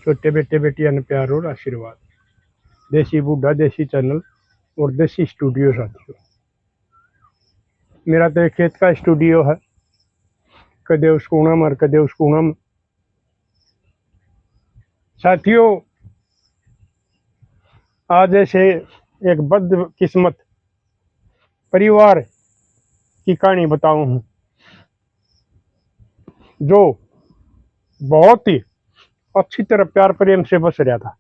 छोटे बेटे बेटियां ने प्यार और आशीर्वाद। देसी बूढ़ा देसी चैनल और देसी स्टूडियो साथियों, मेरा तो एक खेत का स्टूडियो है, कदे उस कूणम और कदे उस कूणम। साथियों, आज ऐसे एक बदकिस्मत परिवार की कहानी बताऊं हूं, जो बहुत ही अच्छी तरह प्यार प्रेम से बस रहा था।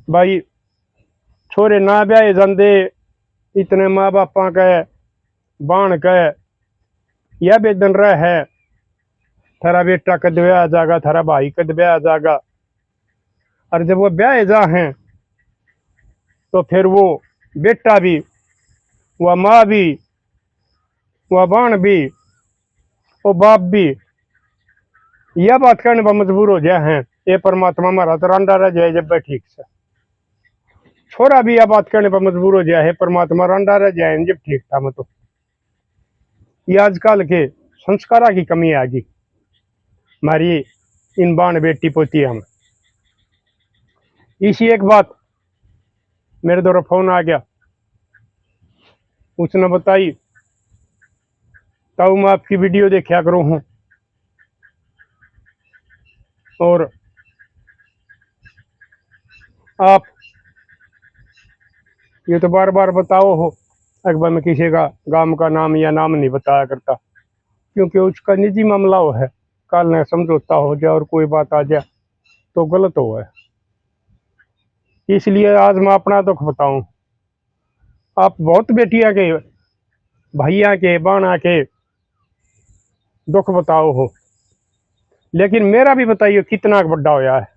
भाई छोरे ना ब्याहे जाते, इतने माँ बापा के बाण के यह बेदन रहा है, थारा बेटा कद ब्याह जाएगा, थारा भाई कद ब्याह जाएगा। और जब वो ब्याह जा हैं तो फिर वो बेटा भी, वह माँ भी, वह बाण भी, वो बाप भी यह बात करने पर मजबूर हो जाए हैं, ये परमात्मा हमारा तो रांडा रह जाए जब ठीक से। छोरा भी यह बात करने पर मजबूर हो जाए है, परमात्मा रांडा रह जाए जब ठीक था। मतलब ये आजकल के संस्कारा की कमी आ गई हमारी इन बाण बेटी पोती हम। इसी एक बात मेरे द्वारा फोन आ गया, उसने बताई ताऊ मैं आपकी वीडियो देखा करूँ हूँ, और आप ये तो बार बार बताओ हो, अकबर में किसी का गांव का नाम या नाम नहीं बताया करता, क्योंकि उसका निजी मामला हो है। कल न समझौता हो जाए और कोई बात आ जाए तो गलत हो है। इसलिए आज मैं अपना दुख बताऊं। आप बहुत बेटियां के, भैया के, बाणा के दुख बताओ हो, लेकिन मेरा भी बताइए कितना बड़ा होया है।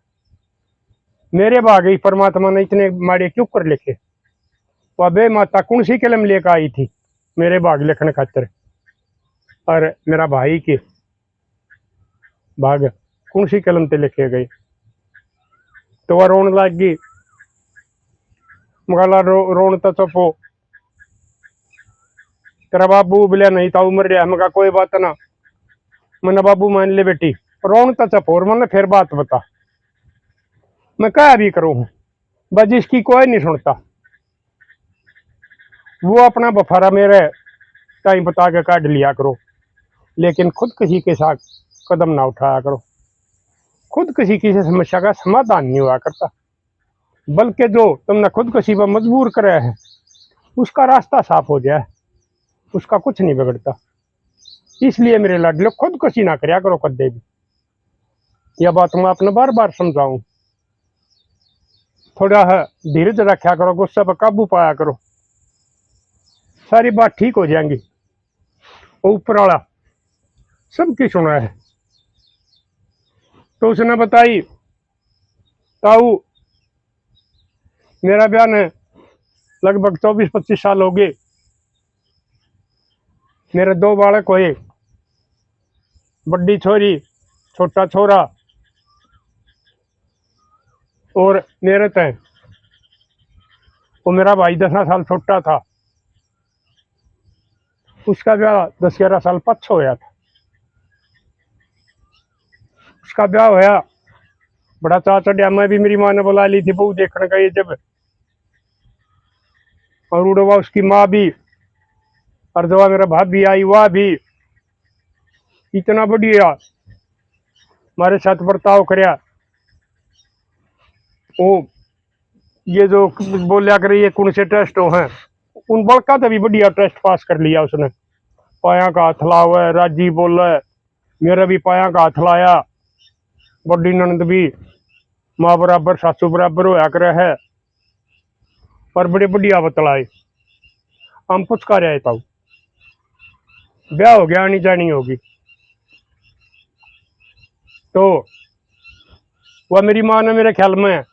मेरे भाग ही परमात्मा ने इतने माड़े क्यों कर लिखे। वह बे माता कौन सी कलम लेकर आई थी मेरे भाग लिखने खातर, और मेरा भाई के भाग कौन सी कलम से लिखे गए। तो वह रोन लग गई, मगाला रोन तो चुपो, तेरा बाबू बोलिया नहीं था उम्र रहा। मगा कोई बात ना, मैंने बाबू मान ले बेटी, रोन तो चुप और मैंने फिर बात बता। मैं क्या भी करूं, बस जिसकी कोई नहीं सुनता, वो अपना बफारा मेरे टाइम बता के काट लिया करो, लेकिन खुद किसी के साथ कदम ना उठाया करो। खुद किसी की समस्या का समाधान नहीं हुआ करता, बल्कि जो तुमने खुद किसी पर मजबूर करे है उसका रास्ता साफ हो जाए, उसका कुछ नहीं बिगड़ता। इसलिए मेरे लाडले खुदकुशी ना करया करो कदे भी। यह बात मैं अपने बार बार समझाऊं। थोड़ा है धीरज रखा करो, गुस्से पर काबू पाया करो, सारी बात ठीक हो जाएंगी। ऊपर वाला सबकी सुना है। तो उसने बताई ताऊ मेरा ब्याह ने लगभग 24-25 साल हो गए, मेरे 2 बालक हुए, बड़ी छोरी छोटा छोरा, और मेरे तय वो मेरा भाई 10 साल छोटा था, उसका ब्याह 10-11 साल पछ होया था। उसका ब्याह होया, बड़ा चाह चढ़िया। मैं भी मेरी माँ ने बुला ली थी बहू देखने का ये जब, और उड़वा उसकी माँ भी, और जब मेरा भाभी आई वह भी इतना बढ़िया हमारे साथ बर्ताव करया। वो ये जो बोलिया कर ये कौन से टेस्ट हो हैं, उन बड़का तो भी बढ़िया टेस्ट पास कर लिया उसने। पाया का हाथ लावे, राजी बोले, मेरा भी पाया का हाथ लाया। बड़ी ननद भी माँ बराबर सासू बराबर होया करे है, पर बड़े बढ़िया बतलाए। हम पुचका रहे था, ब्याह हो गया, आनी जानी होगी। तो वह मेरी माँ ने मेरे ख्याल में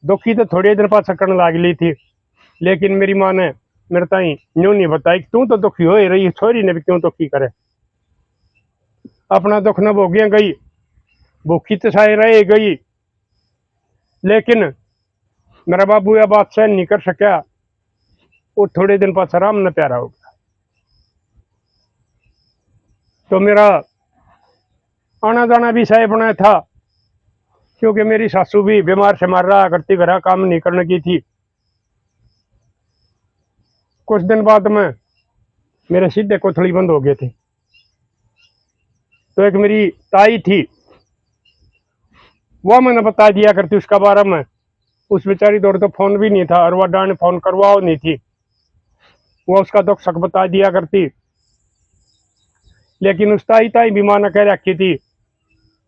दुखी तो थोड़ी देर पास सकने लाग ली थी, लेकिन मेरी माँ ने मेरे ताई यूं नहीं बताई कि तू तो दुखी हो ही रही, छोरी ने भी क्यों दुखी करे। अपना दुख न भोगिया गई, भूखी तो साए रह गई, लेकिन मेरा बाबू यह बात सहन नहीं कर सका। वो थोड़े दिन पास आराम न प्यारा हो गया। तो मेरा आना जाना भी सही बना था, क्योंकि मेरी सासू भी बीमार से मार रहा करती, घर काम नहीं करने की थी। कुछ दिन बाद में मेरे सीधे कोथड़ी बंद हो गए थे। तो एक मेरी ताई थी, वो मैंने बता दिया करती उसका बारे में। उस बेचारी दौड़ तो फोन भी नहीं था, और वह डांड फोन करवाओ नहीं थी, वो उसका दुख सक बता दिया करती। लेकिन उस ताई ताई भी माना कह रखी थी,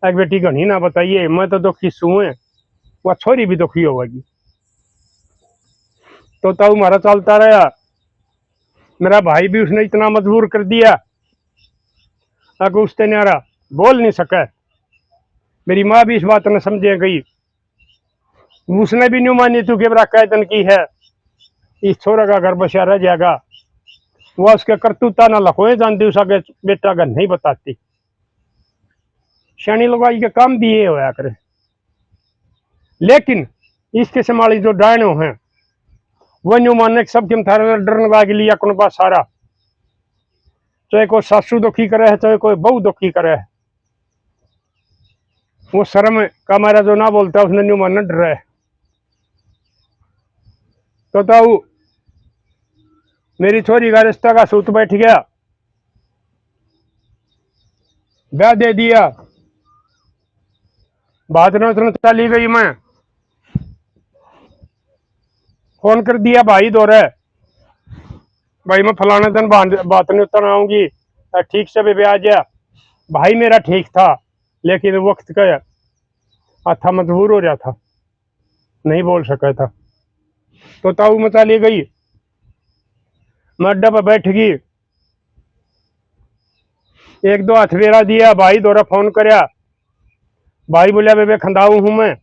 एक बेटी घनी ना बताइए, मैं तो दुखी सुए, वह छोरी भी दुखी होगी। तो ताऊ मारा चलता रहा। मेरा भाई भी उसने इतना मजबूर कर दिया, अगर उससे न्यारा बोल नहीं सका। मेरी माँ भी इस बात ने समझे गई, उसने भी नहीं मानी तू के बरा कैदन की है, इस छोरा का घर बसा रह जाएगा। वह उसके करतूता ना लखोए जानती, उसका बेटा घर नहीं बताती। शनि लगाई के काम भी ये होया करे। लेकिन इसके संभाली जो डायनो हैं, वो न्यू मानने सब किम थारे डरने लग लिया कौन पास सारा। चाहे कोई सासू दुखी करे है, चाहे कोई बहू दुखी करे है, वो शर्म का मारा जो ना बोलता उसने न्यू मानने डर है। तो ताऊ मेरी छोरी का रिश्ता का सूत बैठ गया, ब्याह दे दिया। बात न चली गई, मैं फोन कर दिया भाई दौरे, भाई मैं फलाने दिन बात नहीं उतर आऊंगी, ठीक से भी ब्याह जा। भाई मेरा ठीक था, लेकिन वक्त का था, मजबूर हो रहा था, नहीं बोल सका था। तो ताऊ मैं चली गई, मैं अड्डा पर बैठ गई, एक दो हाथ फेरा दिया, भाई दौरा फोन करया। भाई बोलिया बेबे खंदाऊ हूं मैं,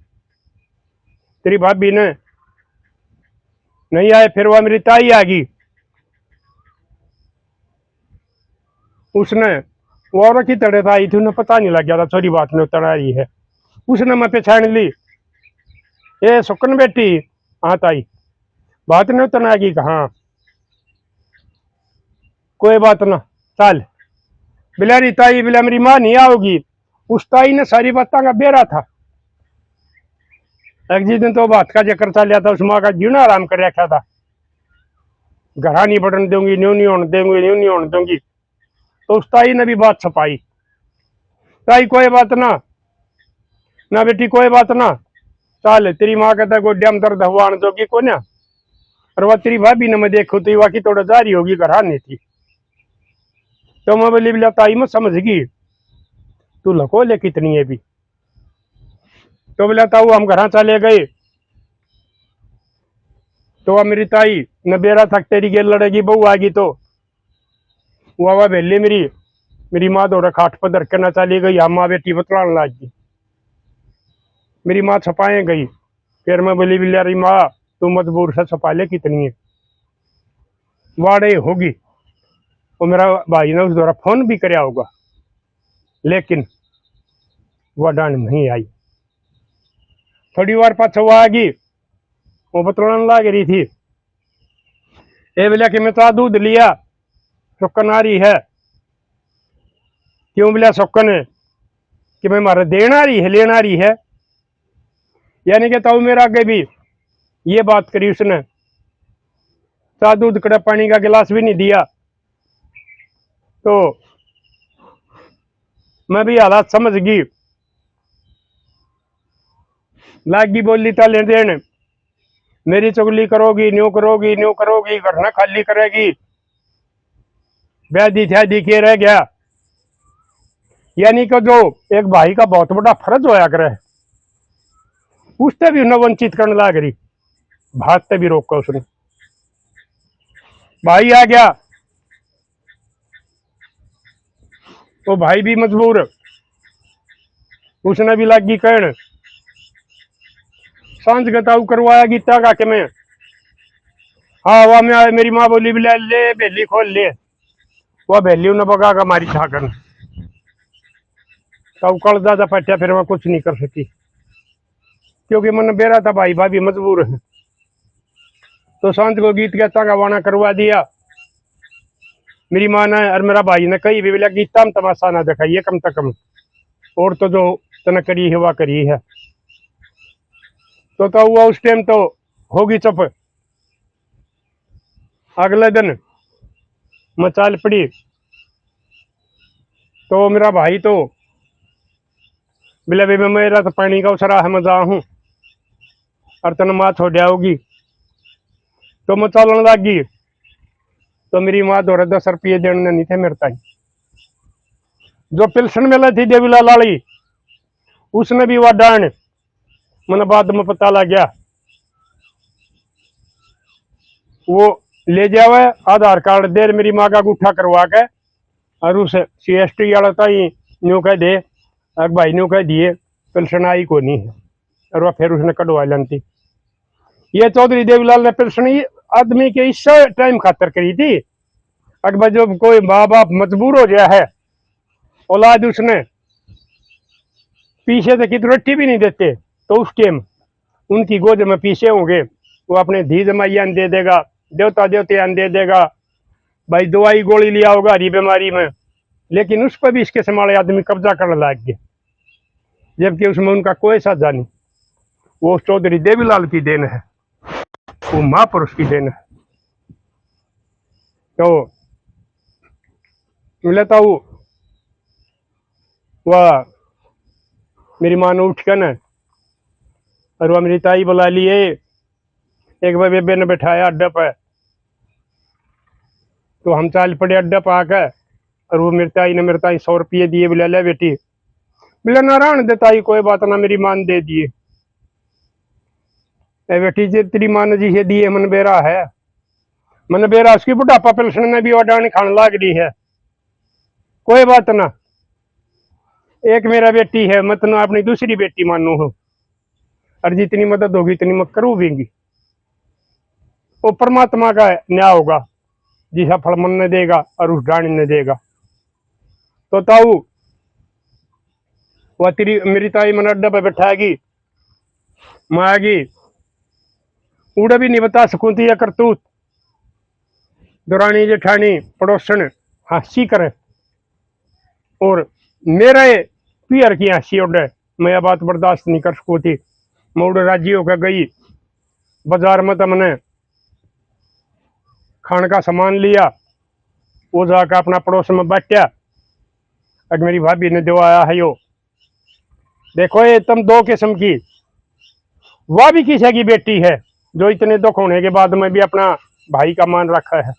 तेरी भाभी ने नहीं आए। फिर वह मेरी ताई आ गई, उसने वो और की तड़े आई थी, उन्हें पता नहीं लग गया था छोरी बात में उतर आई है। उसने मैं पहचान ली, ये सुकन बेटी, हाँ ताई बात नहीं उतर आएगी, कहा कोई बात ना चल। बिलारी ताई बिला मेरी माँ नहीं आओगी। उस ताई ने सारी बातों का बेरा था। एक जिस दिन तो बात का चक्कर चल था, उस माँ का जीना आराम कर रखा था, घरा नहीं बढ़ने दूंगी, न्यू नहीं होने दूंगी, न्यू नहीं होने दूंगी। तो उस ताई ने भी बात छपाई, ताई कोई बात ना, ना बेटी कोई बात ना, चल तेरी माँ कहता गोड्या में दर्द हुआ जोगी को ना। और वह तेरी भाभी ने मैं देखो तो वाकई थोड़ा जारी होगी, घर नहीं थी। तो मैं बोली बिला ताई मैं समझ गई, तू लको ले कितनी है भी। तो बोला ताऊ हम घर चले गए। तो वह मेरी ताई न बेरा थक तेरी गेल लड़ेगी बहू आएगी। तो वह बेली मेरी मेरी माँ दौड़ा खाट पर धर के न चली गई, हम माँ बेटी बतलाने लग गई। मेरी माँ छपाए गई, फिर मैं बोली बिल्ला रही माँ तू मजबूर से छपा ले कितनी है, वाड़े होगी। वो मेरा भाई ने उस दौरा फोन भी कराया होगा, लेकिन वह डांड नहीं आई। थोड़ी बार पाछो वो आ गई, वो बतलाने लग रही थी, ए बोलिया कि मैं तो दूध लिया, सुक्कन आ रही है। क्यों बोलिया सुक्कन है कि मैं मारे देना रही है, लेना रही है। यानी कि ताऊ मेरा आगे भी ये बात करी उसने, चा दूध कड़ा पानी का गिलास भी नहीं दिया। तो मैं भी हालात समझ गई, लागी बोली था लेन देन, मेरी चुगली करोगी, न्यू करोगी, न्यू करोगी, घटना खाली करेगी, ब्याह था दिखे रह गया। यानी कि जो एक भाई का बहुत बड़ा फर्ज होया करे, उससे भी उन्हें वंचित करने लग रही, भागते भी रोका उसने। भाई आ गया, वो भाई भी मजबूर, उसने भी लागी कहन, सांझ गताऊ करवाया गीता का के मैं, हाँ वह मैं मेरी माँ बोली भी ले बेली खोल ले। वह बेली उन्हें बगा का मारी छाकर, तब कल ज्यादा पट्या, फिर मैं कुछ नहीं कर सकी, क्योंकि मन बेरा था भाई भाभी मजबूर है। तो सांझ को गीत गीता का वाना करवा दिया मेरी माँ ने, और मेरा भाई ने कही भी बोला गीता में तमाशा ना दिखाइए कम से कम, और तो जो तने करी है वह करी है। तो हुआ उस टाइम तो होगी चुप। अगले दिन मैं चाल पड़ी तो मेरा भाई तो बोले बेबे मेरा तो पानी का उसरा है, मैं जा हूँ और तेन माँ छोड़ आओगी। तो मैं चलन लग गई तो मेरी माँ दो 10 रुपये देने नहीं थे मेरे ताई। जो पिल्सन मिले थी देवीलाल वाली उसने भी वह डांड मैंने बाद में पता लग गया वो ले जावे आधार कार्ड दे मेरी माँ का गुठा करवा के और उस CST वाला ताई न्यू कह दे भाई न्यू कह दिए पेंशन आई को नहीं है और वह फिर उसने कटवा लेती। ये चौधरी देवीलाल ने पेंशन आदमी के इस टाइम खातर करी थी। अगर जब कोई माँ बाप मजबूर हो गया है औलाद उसने पीछे तक की रोटी भी नहीं देते तो उस टाइम उनकी गोद में पीछे होंगे वो अपने धी जमाई अन्न दे देगा, देवता देवते अन्न दे देगा, भाई दवाई गोली लिया होगा हरी बीमारी में, लेकिन उस पर भी इसके समाले आदमी कब्जा करने लग गए, जबकि उसमें उनका कोई साझा नहीं। वो चौधरी देवीलाल की देन है, वो महापुरुष की देन है। तो मिलता हूँ वह मेरी माँ ने उठ कर न और वह मेरी ताई बुला लिए, एक बार बेबे ने बैठाया अड्डा पर तो हम चाल पड़े अड्डा पर आकर और वो मेरी ताई ने मेरे ताई 100 रुपये दिए, बोले ले बेटी, बोले नारायण दे ताई कोई बात ना, मेरी मान दे दिए। बेटी जी तेरी मान जी से दिए मन बेरा है, मन बेरा उसकी बुढ़ापा पेंशन में भी वडानी खाने लाग रही है, कोई बात ना, एक मेरा बेटी है मत ना अपनी दूसरी बेटी मानो हो और जितनी मदद होगी इतनी मैं करूँगी। वो परमात्मा का न्याय होगा, जिसा फल मन ने देगा और उस डाणी ने देगा। तो ताऊ वह तेरी मेरी ताई मन अड्डा पर बैठाएगी, मैं आएगी उड़ा भी नहीं बता सकूं थी या करतूत, दुरानी जेठानी पड़ोसन हंसी करे और मेरे पियर की हंसी उड़े, मैं यह बात बर्दाश्त नहीं कर सकूँ थी। मैं उड़ राजी होकर गई बाजार में, तो मैंने खाने का सामान लिया, वो जाकर अपना पड़ोस में बैठा। अगर मेरी भाभी ने दिवाया है यो देखो ये तुम दो किस्म की, वह भी किसी की बेटी है जो इतने दुख होने के बाद में भी अपना भाई का मान रखा है,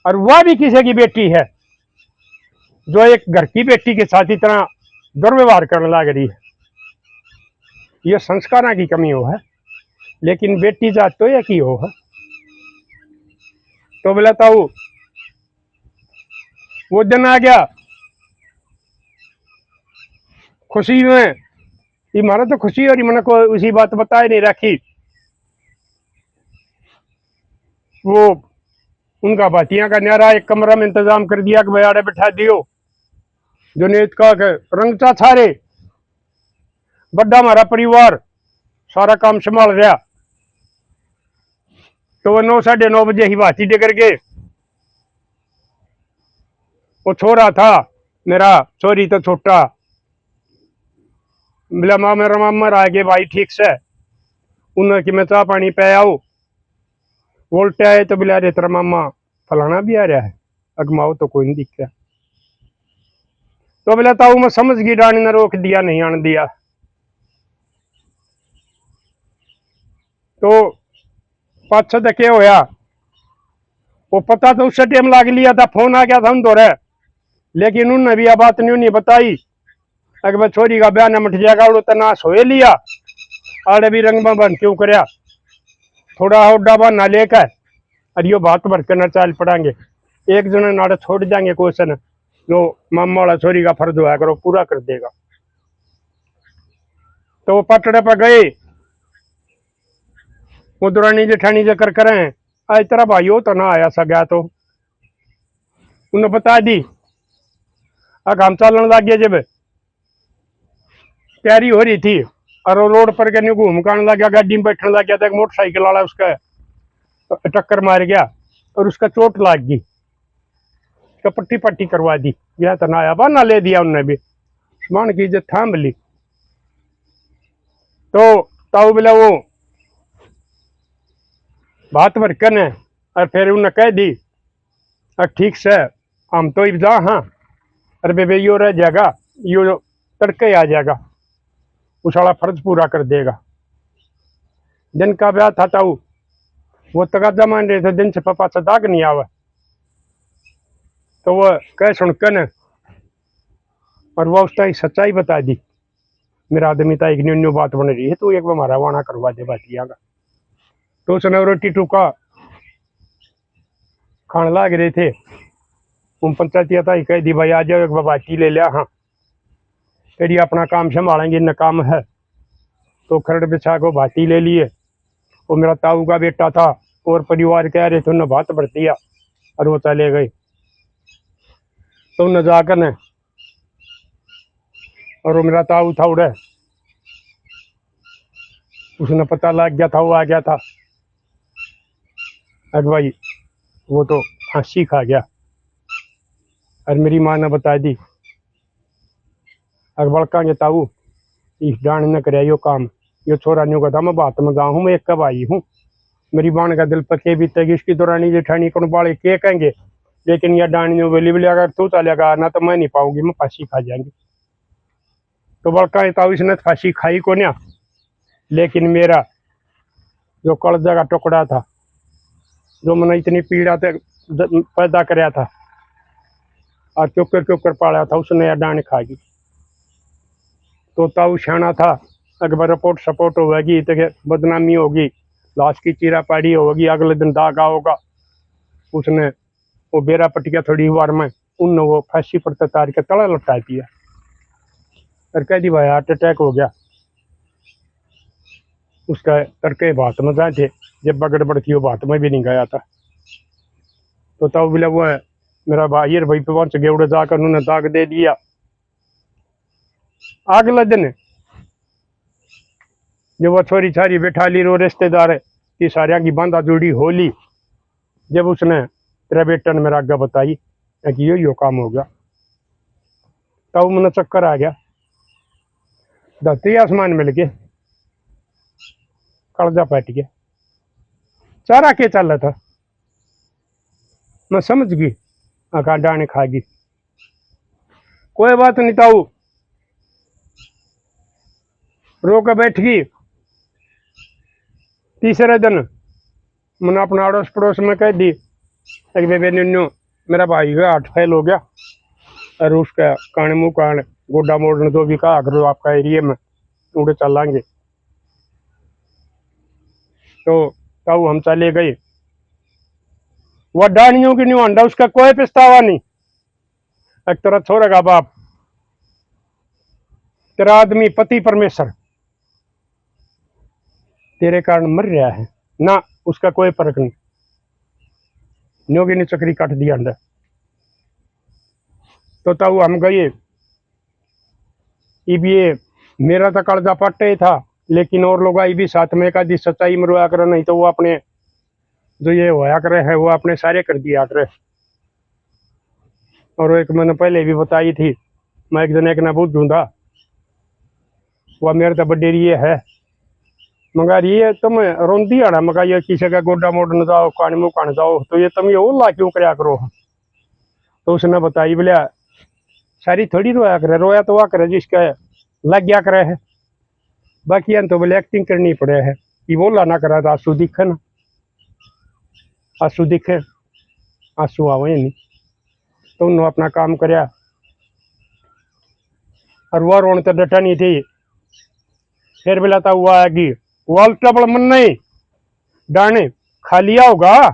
और वह भी किसी की बेटी है जो एक घर की बेटी के साथ इतना दुर्व्यवहार करने लग रही है। यह संस्कारों की कमी हो है, लेकिन बेटी जात तो एक ही हो है। तो बोलता हूँ वो दिन आ गया खुशी में, ये मारा तो खुशी और मैंने को उसी बात बताए नहीं रखी। वो उनका भातिया का न्यारा एक कमरा में इंतजाम कर दिया कि भाई आड़े बैठा दियो, जो नेत का रंगचा छारे बड़ा हमारा परिवार सारा काम संभाल रहा। तो वह 9 साढ़े 9 बजे ही भाती डगर के, वो छोरा था मेरा छोरी तो छोटा, बोला माँ मेरा मामा आ गए भाई ठीक से, उन्होंने कि मैं चाह पानी पे आओ, बोलते आए तो बोला अरे तेरा मामा फलाना भी आ रहा है, अगमाओ तो कोई नहीं दिख रहा। तो बोला ताऊ मैं समझ गई डाणी ने रोक दिया नहीं आने दिया। तो पाछा तो क्या होया वो पता तो उससे टाइम लाग लिया था, फोन आ गया था उन दौरे, लेकिन उनने भी यह बात नहीं बताई अगर छोरी का ब्याह न मट जाएगा उड़ो तो ना सोए लिया आड़े भी रंग में बन क्यों करया, थोड़ा और डाबा ना लेकर और यो बात भर कर न चाल पड़ांगे, एक जने नाड़े छोड़ जाएंगे क्वेश्चन जो मामा वाला छोरी का फर्ज हुआ करो पूरा कर देगा। तो वो पटड़े पर गए, वो दुरानी जेठानी जकर करें आज तेरा भाई हो तो ना आया सगा, तो उन्हें बता दी। अब हम चलन लग गए, जब तैयारी हो रही थी और वो रोड पर कहीं घूम कर लग गया, गाड़ी में बैठने लग गया था, एक मोटरसाइकिल वाला उसका टक्कर मार गया और उसका चोट लाग गई, उसका पट्टी पट्टी करवा दी, यह तो ना आया बहाना ले दिया उनने भी, सामान की इज्जत थाम ली। तो ताऊ बोला वो बात भरकन है। और फिर उन्हें कह दी ठीक से हम तो जा हाँ, अरे बेबे यो रह जाएगा, यो तड़के आ जाएगा, उस वाला फर्ज पूरा कर देगा। दिन का ब्याह था ताऊ, वो तगादा मान रहे थे दिन से पापा से दाग नहीं आवा, तो वह कह सुनकर और वह उसका सच्चाई बता दी। मेरा आदमी था एक न्यू बात बन रही है, तू एक बार हमारा वाना करवा दे बातिया का। तो उसने रोटी टूका खान लाग रहे थे, उन पंचायती था कह दी भाई आ जाओ एक बार बाटी ले लिया, हाँ फिर ये अपना काम संभालेंगे, न काम है। तो खरड़ बिछा को बाटी ले लिए। वो मेरा ताऊ का बेटा था और परिवार कह रहे थे, उन्हें भात भर दिया और वो चले गए। तो उन्हें जाकर ने और वो मेरा ताऊ था उड़े, उसने पता लग गया था, वो आ गया था, अरे भाई वो तो फांसी खा गया। और मेरी माँ ने बता दी अगर बड़का के ताऊ इस डांड न करे यो काम, यो छोरा न्यू का था मैं बात में जाऊँ, मैं एक कब आई हूँ। मेरी बाण का दिल पके भी तक इसकी दौरानी जेठानी कौन बाले के कहेंगे, लेकिन यह डांड वेली बोली अगर तू चलेगा ना तो मैं नहीं पाऊंगी, मैं फांसी खा जाएंगी। तो बड़का ताऊ इसने फांसी खाई को ना, लेकिन मेरा जो कलजा का टुकड़ा था, जो मैंने इतनी पीड़ा तक पैदा कराया था और क्यों पाला था, उसने यह डांड खा गई। तो ताऊ सियाना था, अगर रिपोर्ट सपोर्ट होगी तो बदनामी होगी, लाश की चीरा पाड़ी होगी, अगले दिन दागा होगा। उसने वो बेरा पटिया थोड़ी बार में उन वो फांसी पर तार के तला लपटा दिया और कह दी भाई हार्ट अटैक हो गया। उसका तड़के बात में जाए थे, जब गड़बड़ थी वो बात में भी नहीं गया था। तो ताऊ बोला वो है मेरा भाई और भाई पे पहुंच गए, उड़े जाकर उन्होंने दाग दे दिया। अगले दिन जब वो छोरी छारी बैठा ली रो रिश्तेदार की सारिया की बांधा जुड़ी होली, जब उसने तेरा बेटा ने मेरा आगे बताई कि यो काम हो गया, तब मैंने चक्कर आ गया, धरती आसमान मिल गए, कलजा पट गया, चारा के चल रहा था। मैं समझ गई आका डाने खा गई, कोई बात नहीं ताऊ, रो के बैठ गई। तीसरे दिन मैंने अपना अड़ोस पड़ोस में कह दी बेबे न्यू मेरा भाई का हार्ट फेल हो गया और उसका कान मुँह कान गोडा मोड़ने जो भी कहा करो आपका एरिया में उड़े चलेंगे। तो ताऊ हम चले गए, वह डानियों की नहीं अंडा, उसका कोई पछतावा नहीं। एक तरह छोरा का बाप, तेरा आदमी पति परमेश्वर तेरे कारण मर रहा है ना, उसका कोई फर्क नहीं, न्योगी ने चक्री काट दिया अंडा। तो ताऊ हम गए, ये मेरा तो कालजा पट्टे ही था, लेकिन और लोग आई भी साथ में का दी सच्चाई मरवा कर, नहीं तो वो अपने जो ये होया करे है वो अपने सारे कर दिया करे। और एक मैंने पहले भी बताई थी, मैं एक दिन एक ना बूझूंगा, वह मेरे तो बडेरी है, मगर ये तुम रोंदी आना मगर ये किसी का गोडा मोड़ने जाओ कान मुँह कान जाओ, तो ये तुम ये ओला क्यों कराया करो। तो उसने बताई बोलिया सारी थोड़ी रोया करे, रोया तो वह करे जिसका लग गया करे है, बाकी अन तो बोले एक्टिंग करनी पड़े है, ये बोला ना करा तो आंसू दिखे ना, आंसू दिखे आंसू आवे नहीं। तो उन्होंने अपना काम कराया और वह रोन तो डटा नहीं थी। फिर बोला था हुआ आएगी वाल टबल मन नहीं डाने खा लिया होगा,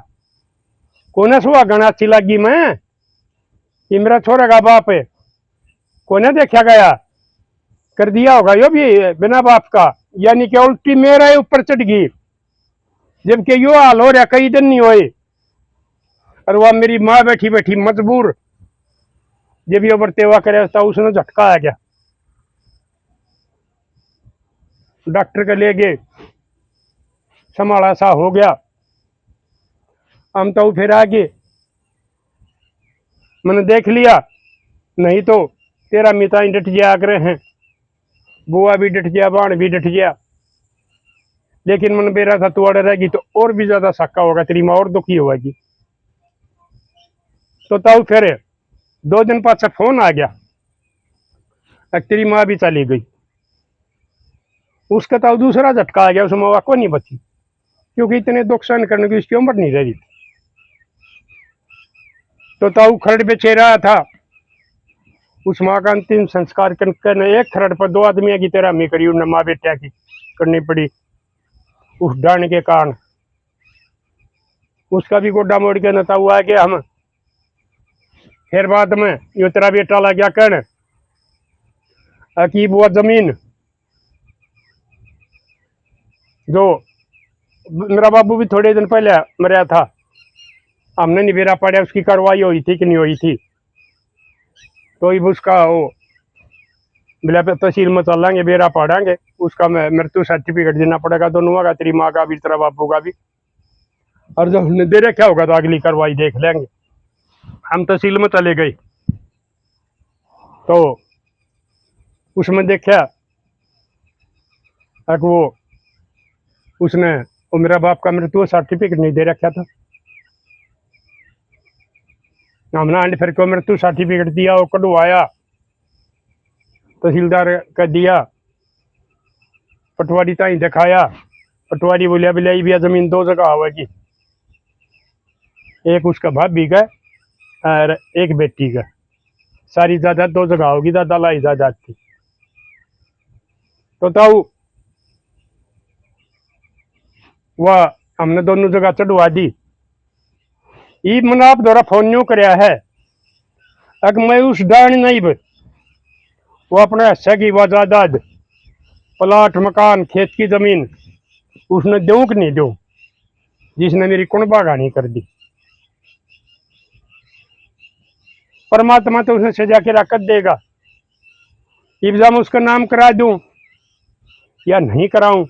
कोने सुहा गणा अच्छी लगी मैं, ये मेरा छोरा का बाप है, कोने देखा गया कर दिया होगा यो भी बिना बाप का, यानी कि उल्टी मेरा ऊपर चढ़ गई, जबकि यो हाल हो रहा कई दिन नहीं हुए। और वह मेरी माँ बैठी बैठी मजबूर, जब ये बरतेवा करे था उसने झटका आ गया, डॉक्टर के ले गए, संभाला सा हो गया। हम तो फिर आगे मैंने देख लिया, नहीं तो तेरा मिता डट गया आग्रह हैं, बुआ भी डट गया, बाण भी डट गया। लेकिन मन बेरा था तू अड़े रहेगी तो और भी ज्यादा सक्का होगा, तेरी माँ और दुखी होगी। तो ताऊ फिर 2 दिन पास फोन आ गया, तेरी माँ भी चली गई। उसका ताऊ दूसरा झटका आ गया, उस माँ को नहीं बची, क्योंकि इतने दुख सहन करने की उसकी उम्र नहीं रही। तो ताऊ खरड़ पे चे रहा था, उस माँ का अंतिम संस्कार करने एक खरड़ पर 2 आदमियों की तरह हमें करी, उन्हें माँ बेटिया की करनी पड़ी उस डांड के कारण। उसका भी गोड्डा मोड़ के नता हुआ है कि हम फिर बाद में यो तेरा बेटा ला गया कहने कि वो जमीन जो मेरा बाबू भी थोड़े दिन पहले मरा था, हमने नहीं बेरा पड़ा उसकी कार्रवाई हुई थी कि नहीं हुई थी, तो उसका वो बिला पे तहसील में चलेंगे, बेरा पढ़ाएंगे, उसका मृत्यु सर्टिफिकेट देना पड़ेगा दोनों का, तेरी माँ का भी तेरा बाबू का भी। और जब हमने दे रखा होगा तो अगली कार्रवाई देख लेंगे। हम तहसील में चले गए तो उसमें देखा वो उसने वो मेरा बाप का मृत्यु सर्टिफिकेट नहीं दे रखा था। हमने आंड फिर को मृत्यु सर्टिफिकेट दिया, वो कढ़वाया, तहसीलदार का दिया, पटवारी ताई दिखाया, पटवारी बोलिया बिलाई भी जमीन 2 जगह होगी, एक उसका भाभी का और एक बेटी का, सारी जायदाद 2 जगह होगी, दादा लाई जायदाद थी। तो ताऊ वह हमने दोनों जगह चढ़वा दी। ये मैंने आप द्वारा फोन न्यू कराया है, अगर मैं उस डाण नहीं वो अपने हिस्से की वह जायदाद, प्लाट, मकान, खेत की जमीन उसने दूं कि नहीं दूं, जिसने मेरी कुणबा गानी कर दी। परमात्मा तो उसे सजा के रकत देगा। इब्जाम उसका नाम करा दूं या नहीं कराऊं,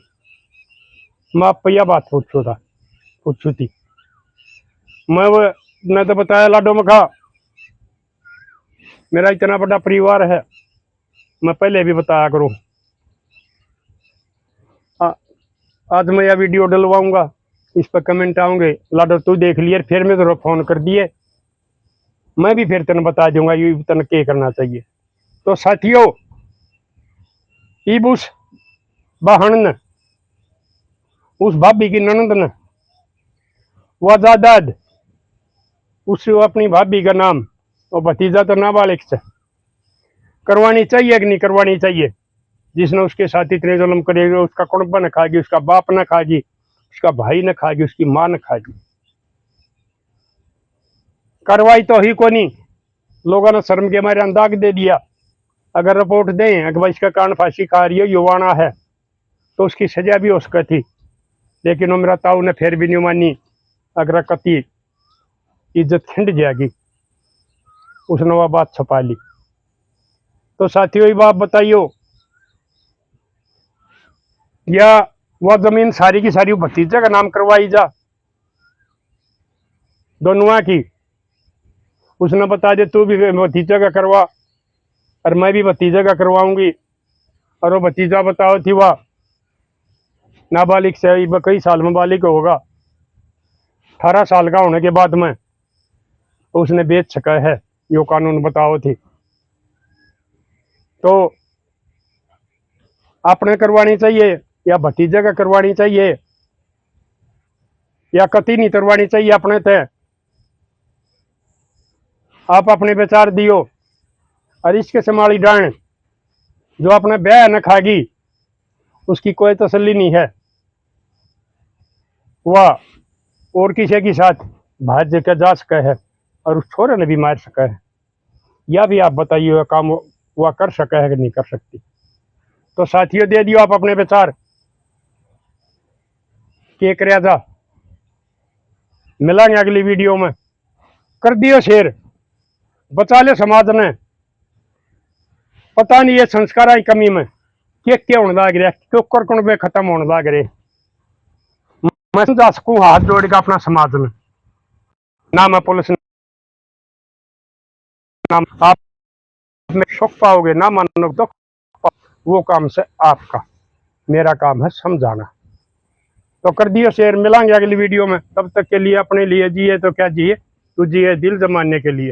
मैं आप यह बात पूछू थी। मैं तो बताया लाडो मखा, मेरा इतना बड़ा परिवार है, मैं पहले भी बताया करूं। आज मैं यह वीडियो डलवाऊंगा, इस पर कमेंट आऊंगे, लाडो तू देख लिया, फिर मैं जरूर फोन कर दिए, मैं भी फिर तेन बता दूंगा ये तन क्या करना चाहिए। तो साथियों, उस बहन ने, उस भाभी की ननद ने वह जायदाद उस अपनी भाभी का नाम और भतीजा तो नाबालिग से करवानी चाहिए कि नहीं करवानी चाहिए। जिसने उसके साथ इतने जुल्म करेगा, उसका कुड़बा न खाएगी, उसका बाप न खाएगी, उसका भाई न खाएगी, उसकी माँ न खाएगी। कार्रवाई तो ही को नहीं, लोगों ने शर्म के मारे अंदाज दे दिया। अगर रिपोर्ट दें कि भाई इसका कारण फांसी खा रही है, युवाना है, तो उसकी सजा भी हो सकती थी, लेकिन वो मेरा ताऊ ने फिर भी नहीं मानी। अगर कति इज्जत खिंड जाएगी, उसने वह बात छुपा ली। तो साथियों ये बात बताइयो, या वह जमीन सारी की सारी भतीजे का नाम करवाई जा, दोनों की, उसने बता दे तू भी भतीजे का करवा और मैं भी भतीजे का करवाऊंगी। और वो भतीजा बताओ थी वह नाबालिग से कई साल में बालिग होगा, 18 साल का होने के बाद में उसने बेच सका है, यो कानून बताओ थी। तो आपने करवानी चाहिए या भतीजे का करवानी चाहिए या कति नहीं करवानी चाहिए अपने थे, आप अपने विचार दियो। और इसके समाली डांड जो अपने ब्याह न खागी, उसकी कोई तसल्ली नहीं है, वह और किसी के साथ भाज के जा सका है और उस छोरे ने भी मार सका है। या भी आप बताइए काम वह कर सका है कि नहीं कर सकती। तो साथियों दे दियो आप अपने विचार के कर जा, मिलेंगे अगली वीडियो में। कर दियो शेयर, बचा ले समाज ने। पता नहीं ये संस्कार की कमी में क्या होने लग रहा, क्यों कर खत्म होने लग रहे। मैं समझा सकूं हाथ जोड़ के अपना समाज में, ना मैं पुलिस, ना आप में सुख पाओगे, ना मानो दुख, वो काम से आपका, मेरा काम है समझाना। तो कर दियो शेयर, मिलांगे अगली वीडियो में। तब तक के लिए अपने लिए जिए तो क्या जिए, तू जिए दिल जमाने के लिए।